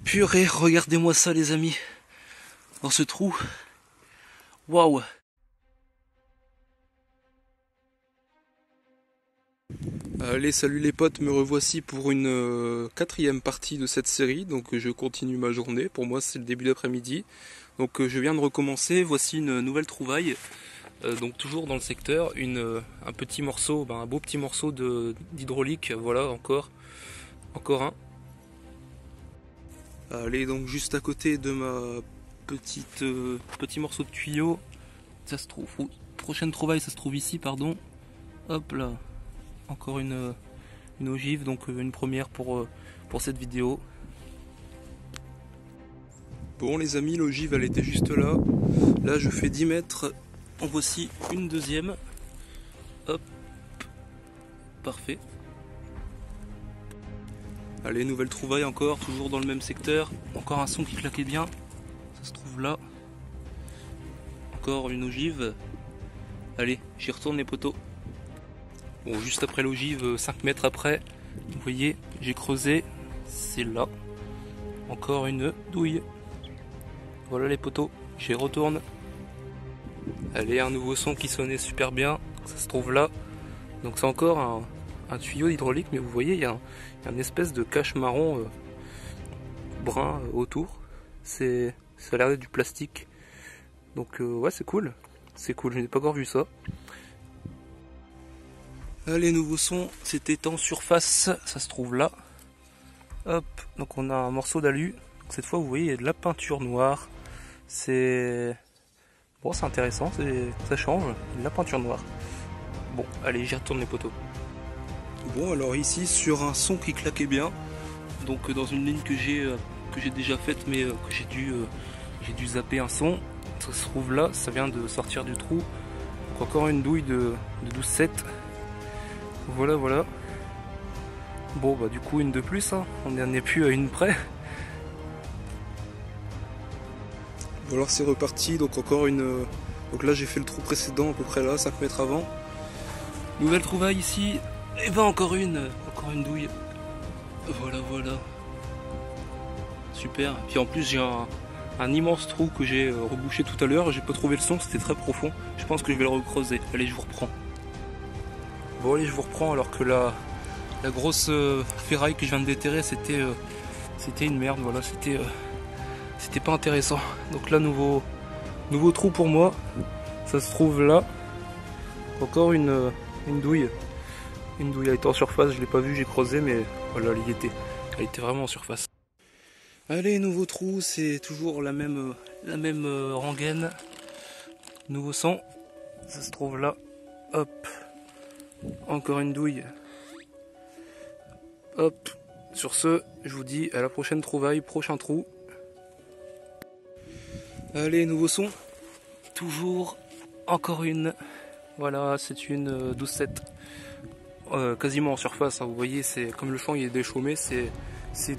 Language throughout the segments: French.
Purée, regardez-moi ça les amis. Dans ce trou. Waouh. Allez, salut les potes, me revoici pour une quatrième partie de cette série. Donc je continue ma journée. Pour moi c'est le début d'après-midi. Donc je viens de recommencer. Voici une nouvelle trouvaille. Donc toujours dans le secteur, un petit morceau, un beau petit morceau d'hydraulique. Voilà, encore un. Allez, donc juste à côté de ma petit morceau de tuyau. Ça se trouve, prochaine trouvaille, ça se trouve ici, pardon. Hop là, encore une ogive, donc une première pour cette vidéo. Bon les amis, l'ogive elle était juste là. Là je fais 10 mètres. En voici une deuxième. Hop. Parfait. Allez, nouvelle trouvaille encore, toujours dans le même secteur. Encore un son qui claquait bien. Ça se trouve là. Encore une ogive. Allez, j'y retourne les poteaux. Bon, juste après l'ogive, 5 mètres après, vous voyez, j'ai creusé. C'est là. Encore une douille. Voilà les poteaux, j'y retourne. Allez, un nouveau son qui sonnait super bien. Ça se trouve là. Donc c'est encore un tuyau hydraulique, mais vous voyez, il y a une espèce de cache marron brun autour. Ça a l'air d'être du plastique. Donc ouais, c'est cool. C'est cool, je n'ai pas encore vu ça. Allez, nouveau son, c'était en surface, ça se trouve là. Hop, donc on a un morceau d'alu. Cette fois, vous voyez, il y a de la peinture noire. C'est intéressant, ça change, de la peinture noire. Bon, allez, j'y retourne les poteaux. Bon, alors ici, sur un son qui claquait bien, donc dans une ligne que j'ai déjà faite, mais que j'ai dû zapper un son. Ça se trouve là, ça vient de sortir du trou. Donc encore une douille de 12,7. Voilà. Bon, bah du coup, une de plus, hein. On n'en est plus à une près. Bon, alors c'est reparti, donc encore une... Donc là j'ai fait le trou précédent à peu près là, 5 mètres avant. Nouvelle trouvaille ici, et ben encore une douille. Voilà. Super, puis en plus j'ai un immense trou que j'ai rebouché tout à l'heure, j'ai pas trouvé le son, c'était très profond. Je pense que je vais le recreuser, allez je vous reprends. Bon allez je vous reprends alors que la grosse ferraille que je viens de déterrer c'était une merde, voilà, c'était pas intéressant. Donc là nouveau trou pour moi, ça se trouve là. Encore une douille. Une douille, elle était en surface, je l'ai pas vue, j'ai creusé, mais voilà, elle était vraiment en surface. Allez, nouveau trou, c'est toujours la même rengaine. Nouveau son, ça se trouve là. Hop, encore une douille. Hop, sur ce, je vous dis à la prochaine trouvaille, prochain trou. Allez, nouveau son. Toujours, encore une. Voilà, c'est une 12,7. Quasiment en surface, hein, vous voyez, c'est comme le champ il est déchaumé, c'est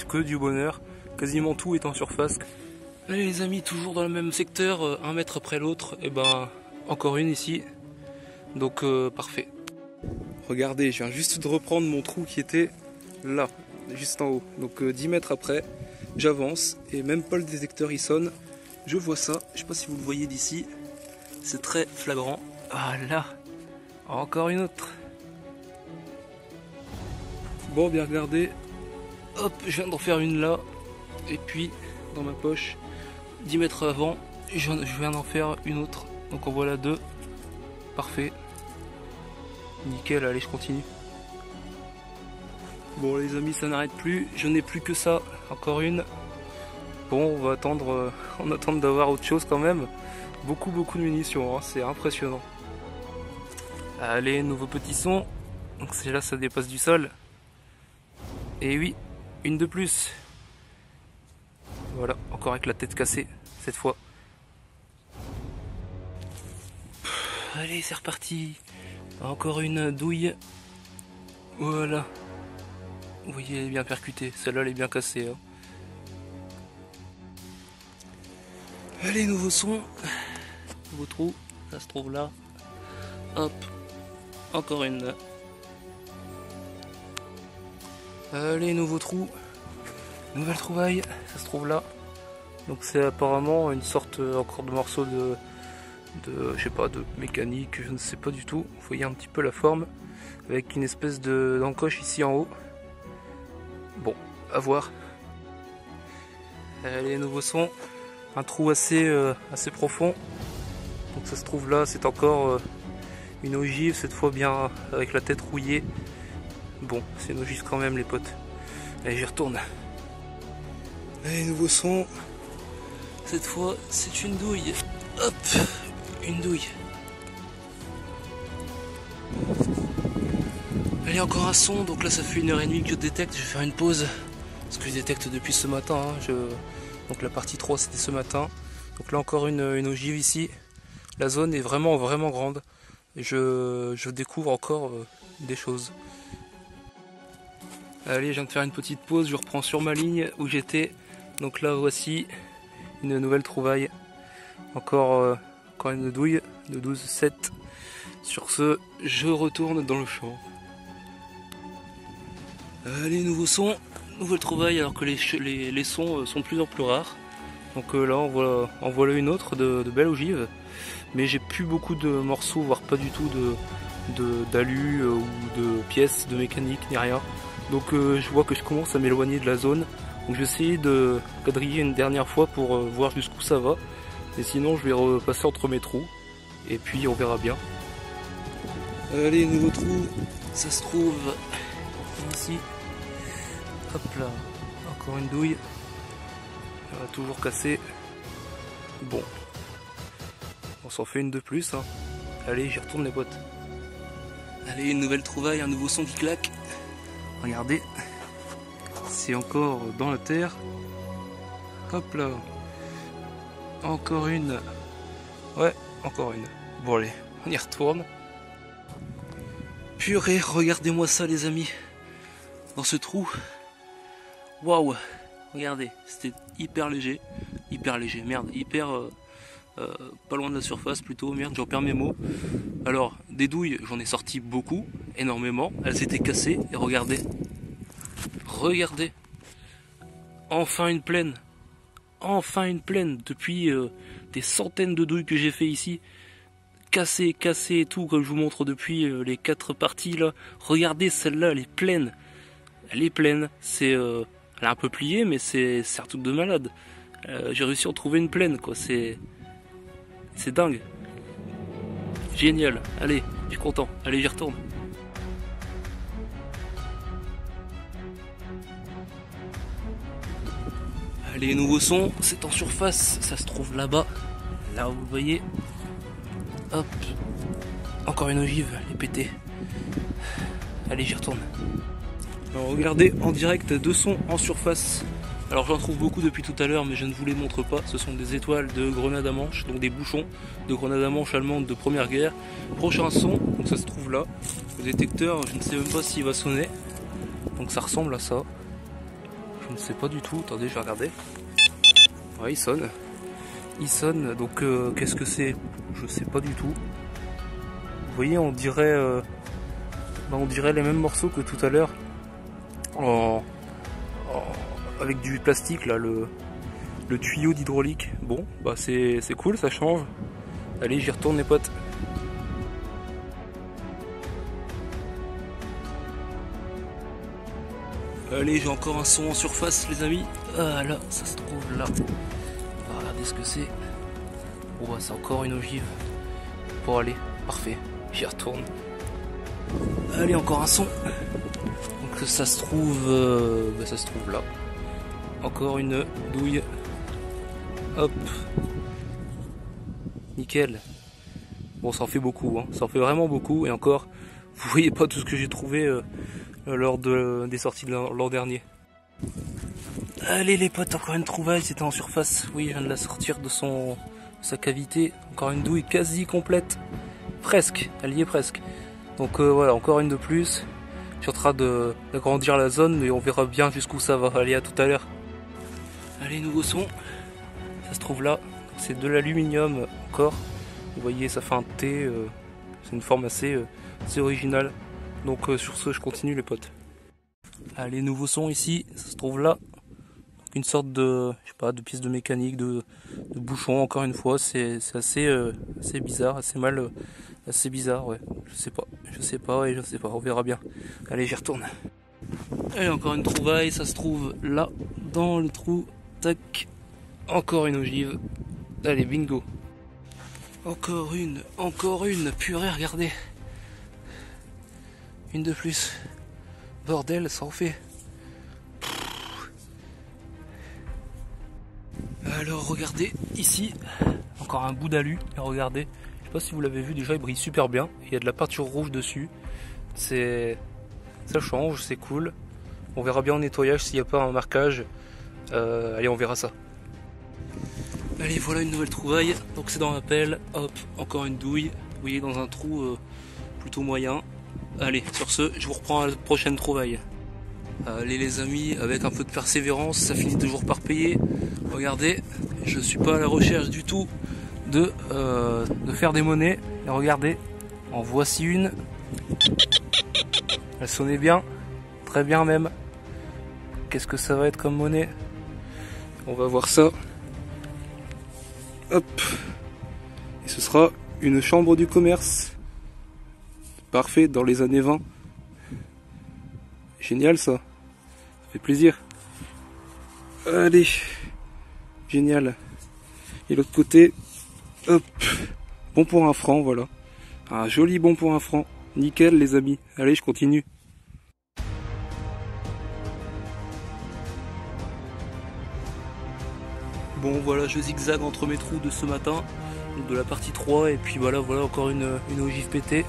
que du bonheur. Quasiment tout est en surface. Allez les amis, toujours dans le même secteur, 1 mètre après l'autre, et ben encore une ici. Donc parfait. Regardez, je viens juste de reprendre mon trou qui était là, juste en haut. Donc 10 mètres après, j'avance et même pas le détecteur il sonne. Je vois ça, je sais pas si vous le voyez d'ici. C'est très flagrant. Ah là, encore une autre. Bon, bien regardez. Hop, je viens d'en faire une là. Et puis, dans ma poche, 10 mètres avant, je viens d'en faire une autre. Donc en voilà deux. Parfait. Nickel, allez, je continue. Bon les amis, ça n'arrête plus. Je n'ai plus que ça. Encore une. Bon, on va attendre, on attend d'avoir autre chose quand même. Beaucoup de munitions, hein, c'est impressionnant. Allez, nouveau petit son. Donc c'est là, ça dépasse du sol. Et oui, une de plus. Voilà, encore avec la tête cassée, cette fois. Allez, c'est reparti. Encore une douille. Voilà. Vous voyez, elle est bien percutée. Celle-là, elle est bien cassée. Hein. Allez, nouveau son. Nouveau trou. Ça se trouve là. Hop. Encore une. Allez, nouveau trou. Nouvelle trouvaille, ça se trouve là. Donc c'est apparemment une sorte encore de morceau de je sais pas, de mécanique, je ne sais pas du tout. Vous voyez un petit peu la forme, avec une espèce d'encoche ici en haut. Bon, à voir. Allez, nouveau son. Un trou assez profond. Donc ça se trouve là, c'est encore une ogive, cette fois bien avec la tête rouillée. Bon, c'est une ogive quand même les potes. Allez, j'y retourne. Allez, nouveau son. Cette fois, c'est une douille. Hop, une douille. Allez, encore un son. Donc là, ça fait 1h30 que je détecte. Je vais faire une pause. Parce que je détecte depuis ce matin. Hein. Donc la partie 3, c'était ce matin. Donc là, encore une ogive ici. La zone est vraiment grande. Et je découvre encore des choses. Allez, je viens de faire une petite pause. Je reprends sur ma ligne où j'étais. Donc là, voici une nouvelle trouvaille. Encore une douille de 12,7. Sur ce, je retourne dans le champ. Allez, nouveau son, nouvelle trouvaille, alors que les sons sont de plus en plus rares. Donc là, en voilà une autre de belle ogive. Mais j'ai plus beaucoup de morceaux, voire pas du tout d'alu ou de pièces de mécanique, ni rien. Donc je vois que je commence à m'éloigner de la zone. Donc je vais essayer de quadriller une dernière fois pour voir jusqu'où ça va. Et sinon je vais repasser entre mes trous. Et puis on verra bien. Allez, nouveau trou. Ça se trouve ici. Hop là. Encore une douille. Elle va toujours casser. Bon. On s'en fait une de plus. Hein. Allez, j'y retourne les potes. Allez, une nouvelle trouvaille, un nouveau son qui claque. Regardez. C'est encore dans la terre. Hop là. Encore une. Ouais, encore une. Bon allez, on y retourne. Purée, regardez-moi ça les amis. Dans ce trou. Waouh. Regardez, c'était hyper léger. Merde, pas loin de la surface plutôt, merde, j'en perds mes mots. Alors, des douilles, j'en ai sorti beaucoup, énormément. Elles étaient cassées et regardez. Regardez. Enfin une plaine. Depuis des centaines de douilles que j'ai fait ici. Cassées et tout, comme je vous montre depuis les 4 parties là. Regardez celle-là, elle est pleine. Elle est un peu pliée, mais c'est un truc de malade. J'ai réussi à en trouver une pleine, quoi. C'est dingue. Génial. Allez, je suis content. Allez, j'y retourne. Allez, nouveau son, c'est en surface, ça se trouve là-bas. Là, vous voyez. Hop. Encore une ogive, elle est pétée. Allez, j'y retourne. Alors, regardez, en direct, 2 sons en surface. Alors, j'en trouve beaucoup depuis tout à l'heure, mais je ne vous les montre pas. Ce sont des étoiles de grenades à manche, donc des bouchons de grenades à manche allemandes de première guerre. Prochain son, donc ça se trouve là. Le détecteur, je ne sais même pas s'il va sonner. Donc ça ressemble à ça. Je ne sais pas du tout. Attendez, je vais regarder. Ouais, il sonne. Donc qu'est-ce que c'est? Je sais pas du tout. Vous voyez, on dirait les mêmes morceaux que tout à l'heure. Avec du plastique là, le tuyau d'hydraulique. Bon, bah c'est cool, ça change. Allez, j'y retourne les potes. Allez, j'ai encore un son en surface les amis. Ah là, ça se trouve là. On va regarder ce que c'est. Oh bah c'est encore une ogive. Bon allez, parfait, j'y retourne. Allez, encore un son. Donc ça se trouve là. Encore une douille. Hop. Nickel. Bon, ça en fait beaucoup, hein. Ça en fait vraiment beaucoup. Et encore, vous voyez pas tout ce que j'ai trouvé lors des sorties de l'an dernier. Allez les potes, encore une trouvaille, c'était en surface. Oui, je viens de la sortir de sa cavité. Encore une douille quasi complète. Presque, elle y est presque. Donc voilà, encore une de plus. Je suis en train d'agrandir la zone, mais on verra bien jusqu'où ça va. Allez, à tout à l'heure. Allez, nouveau son. Ça se trouve là. C'est de l'aluminium encore. Vous voyez, ça fait un T. C'est une forme assez originale. Donc sur ce, je continue les potes. Allez, nouveau son ici. Ça se trouve là. une sorte de, je sais pas, de pièce de mécanique, de bouchon. Encore une fois, c'est assez bizarre, assez bizarre, ouais. Je sais pas, ouais, je sais pas, on verra bien. Allez, j'y retourne. Allez, encore une trouvaille, ça se trouve là, dans le trou. Tac, encore une ogive. Allez, bingo. Encore une, purée, regardez. Une de plus. Bordel, ça en fait. Alors regardez, ici, encore un bout d'alu, et regardez. Je sais pas si vous l'avez vu, déjà il brille super bien. Il y a de la peinture rouge dessus. Ça change, c'est cool. On verra bien en nettoyage s'il n'y a pas un marquage. Allez, on verra ça. Allez, voilà une nouvelle trouvaille. Donc c'est dans la pelle. Hop, encore une douille. Vous voyez, dans un trou plutôt moyen. Allez, sur ce, je vous reprends à la prochaine trouvaille. Allez les amis, avec un peu de persévérance, ça finit toujours par payer. Regardez, je suis pas à la recherche du tout de faire des monnaies. Et regardez, en voici une. Elle sonnait bien, très bien même. Qu'est-ce que ça va être comme monnaie? On va voir ça. Hop. Et ce sera une chambre du commerce. Parfait, dans les années 20. Génial ça. Ça fait plaisir. Allez. Génial. Et l'autre côté. Hop. Bon pour un franc, voilà. Un joli bon pour un franc. Nickel les amis. Allez, je continue. Bon voilà, je zigzague entre mes trous de ce matin, de la partie 3, et puis voilà encore une ogive pétée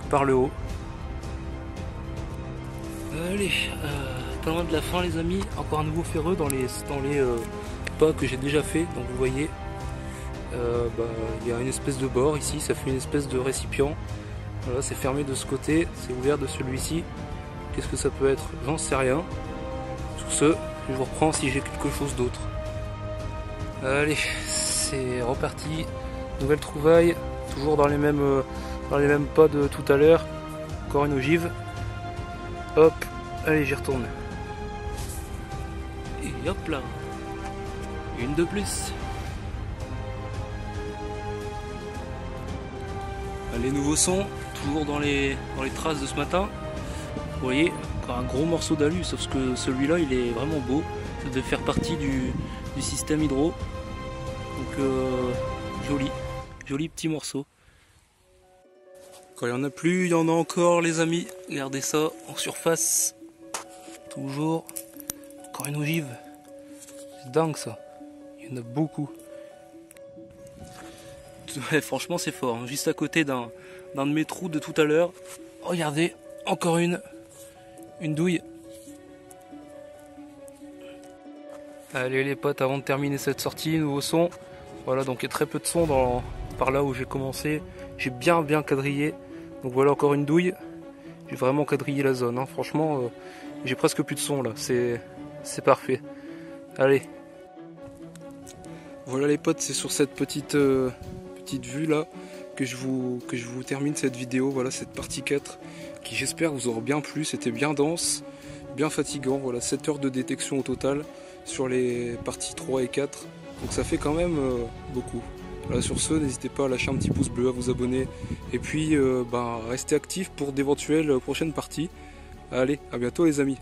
par le haut. Allez, pas loin de la fin les amis, encore un nouveau ferreux dans les pas que j'ai déjà fait, donc vous voyez, il y a une espèce de bord ici, ça fait une espèce de récipient. Voilà, c'est fermé de ce côté, c'est ouvert de celui-ci. Qu'est-ce que ça peut être? J'en sais rien. Sur ce, je vous reprends si j'ai quelque chose d'autre. Allez, c'est reparti. Nouvelle trouvaille, toujours dans les mêmes pas de tout à l'heure. Encore une ogive. Hop, allez, j'y retourne. Et hop là, une de plus. Les nouveaux sons, toujours dans les traces de ce matin. Vous voyez, encore un gros morceau d'alu, sauf que celui-là il est vraiment beau. Ça devait faire partie du système hydro. Donc joli petit morceau. Quand il n'y en a plus, il y en a encore les amis. Regardez ça en surface. Toujours. Encore une ogive. C'est dingue ça. Il y en a beaucoup. Ouais, franchement c'est fort, hein. Juste à côté d'un de mes trous de tout à l'heure. Regardez, encore une douille. Allez les potes, avant de terminer cette sortie, nouveau son. Voilà, donc il y a très peu de son par là où j'ai commencé. J'ai bien quadrillé. Donc voilà encore une douille. J'ai vraiment quadrillé la zone, hein. Franchement, j'ai presque plus de son là. C'est parfait. Allez. Voilà les potes, c'est sur cette petite vue là que je vous termine cette vidéo. Voilà cette partie 4 qui j'espère vous aura bien plu. C'était bien dense, bien fatigant. Voilà 7 heures de détection au total sur les parties 3 et 4. Donc ça fait quand même beaucoup. Voilà, sur ce, n'hésitez pas à lâcher un petit pouce bleu, à vous abonner et puis restez actifs pour d'éventuelles prochaines parties. Allez, à bientôt les amis.